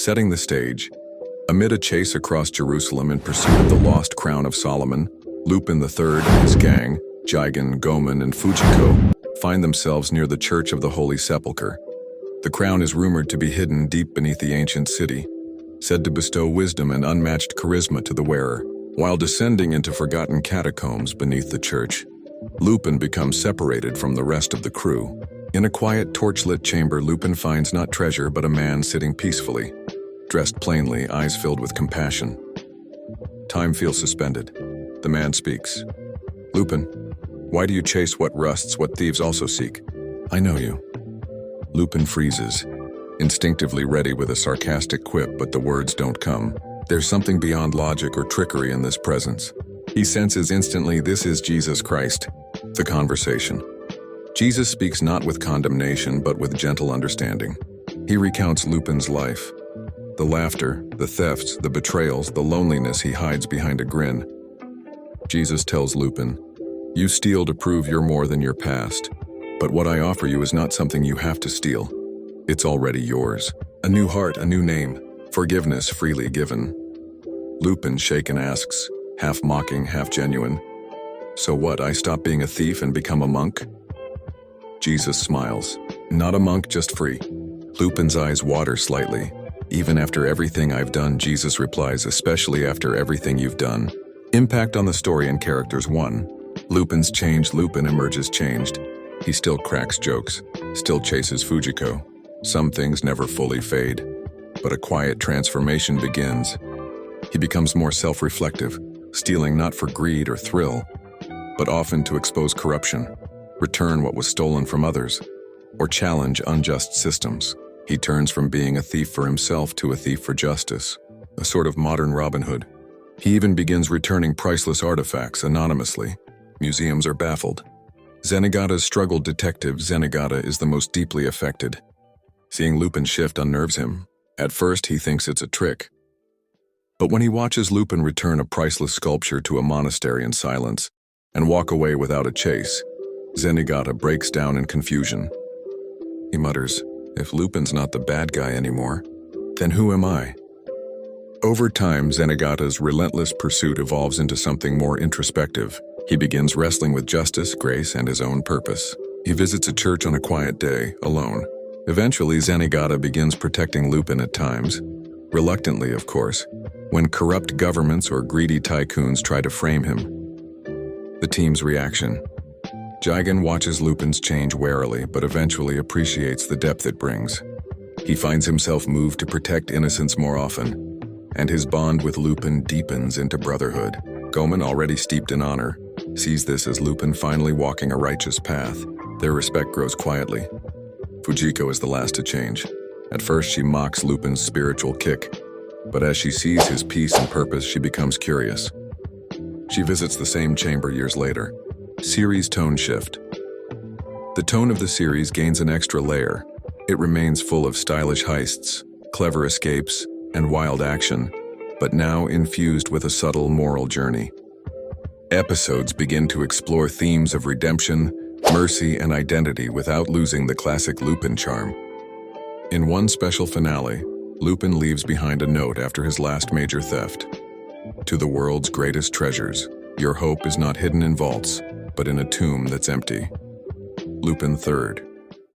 Setting the stage, amid a chase across Jerusalem in pursuit of the lost crown of Solomon, Lupin III and his gang, Jigen, Gomen, and Fujiko, find themselves near the Church of the Holy Sepulchre. The crown is rumored to be hidden deep beneath the ancient city, said to bestow wisdom and unmatched charisma to the wearer. While descending into forgotten catacombs beneath the church, Lupin becomes separated from the rest of the crew. In a quiet, torchlit chamber, Lupin finds not treasure but a man sitting peacefully, dressed plainly, eyes filled with compassion. Time feels suspended. The man speaks. "Lupin, why do you chase what rusts, what thieves also seek? I know you." Lupin freezes, instinctively ready with a sarcastic quip, but the words don't come. There's something beyond logic or trickery in this presence. He senses instantly this is Jesus Christ. The conversation. Jesus speaks not with condemnation, but with gentle understanding. He recounts Lupin's life. The laughter, the thefts, the betrayals, the loneliness he hides behind a grin. Jesus tells Lupin, "You steal to prove you're more than your past. But what I offer you is not something you have to steal. It's already yours. A new heart, a new name, forgiveness freely given." Lupin, shaken, asks, half mocking, half genuine, "So what, I stop being a thief and become a monk?" Jesus smiles. "Not a monk, just free." Lupin's eyes water slightly. "Even after everything I've done," Jesus replies, "especially after everything you've done." Impact on the story and characters. 1. Lupin's changed. Lupin emerges changed. He still cracks jokes, still chases Fujiko. Some things never fully fade, but a quiet transformation begins. He becomes more self-reflective, stealing not for greed or thrill, but often to expose corruption, return what was stolen from others, or challenge unjust systems. He turns from being a thief for himself to a thief for justice, a sort of modern Robin Hood. He even begins returning priceless artifacts anonymously. Museums are baffled. Zenigata's struggled detective. Zenigata is the most deeply affected. Seeing Lupin shift unnerves him. At first, he thinks it's a trick. But when he watches Lupin return a priceless sculpture to a monastery in silence and walk away without a chase, Zenigata breaks down in confusion. He mutters, "If Lupin's not the bad guy anymore, then who am I?" Over time, Zenigata's relentless pursuit evolves into something more introspective. He begins wrestling with justice, grace, and his own purpose. He visits a church on a quiet day, alone. Eventually, Zenigata begins protecting Lupin at times, reluctantly, of course, when corrupt governments or greedy tycoons try to frame him. The team's reaction. Jigen watches Lupin's change warily, but eventually appreciates the depth it brings. He finds himself moved to protect innocence more often, and his bond with Lupin deepens into brotherhood. Gomen, already steeped in honor, sees this as Lupin finally walking a righteous path. Their respect grows quietly. Fujiko is the last to change. At first, she mocks Lupin's spiritual kick, but as she sees his peace and purpose, she becomes curious. She visits the same chamber years later. Series tone shift. The tone of the series gains an extra layer. It remains full of stylish heists, clever escapes, and wild action, but now infused with a subtle moral journey. Episodes begin to explore themes of redemption, mercy, and identity without losing the classic Lupin charm. In one special finale, Lupin leaves behind a note after his last major theft. "To the world's greatest treasures, your hope is not hidden in vaults, but in a tomb that's empty." Lupin III.